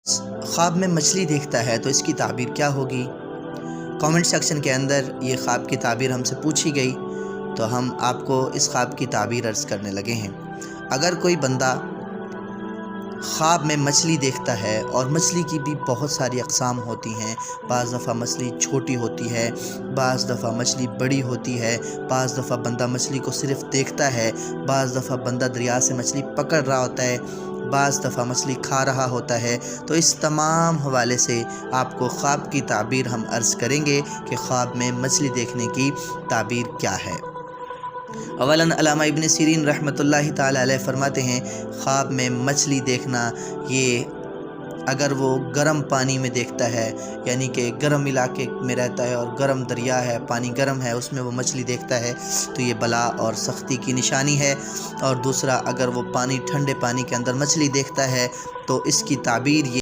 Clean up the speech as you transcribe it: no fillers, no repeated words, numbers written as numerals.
خواب میں مچھلی دیکھتا ہے تو اس کی تعبیر کیا ہوگی؟ کامنٹ سیکشن کے اندر یہ خواب کی تعبیر ہم سے پوچھی گئی تو ہم آپ کو اس خواب کی تعبیر عرض کرنے لگے ہیں۔ اگر کوئی بندہ خواب میں مچھلی دیکھتا ہے، اور مچھلی کی بھی بہت ساری اقسام ہوتی ہیں، بعض دفعہ مچھلی چھوٹی ہوتی ہے، بعض دفعہ مچھلی بڑی ہوتی ہے، بعض دفعہ بندہ مچھلی کو صرف دیکھتا ہے، بعض دفعہ بندہ دریا سے مچھلی پکڑ رہا ہوتا ہے، بعض دفعہ مچھلی کھا رہا ہوتا ہے۔ تو اس تمام حوالے سے آپ کو خواب کی تعبیر ہم عرض کریں گے کہ خواب میں مچھلی دیکھنے کی تعبیر کیا ہے۔ اولاً علامہ ابن سیرین رحمۃ اللہ تعالیٰ علیہ فرماتے ہیں، خواب میں مچھلی دیکھنا یہ اگر وہ گرم پانی میں دیکھتا ہے، یعنی کہ گرم علاقے میں رہتا ہے اور گرم دریا ہے، پانی گرم ہے، اس میں وہ مچھلی دیکھتا ہے تو یہ بلا اور سختی کی نشانی ہے۔ اور دوسرا، اگر وہ ٹھنڈے پانی کے اندر مچھلی دیکھتا ہے تو اس کی تعبیر یہ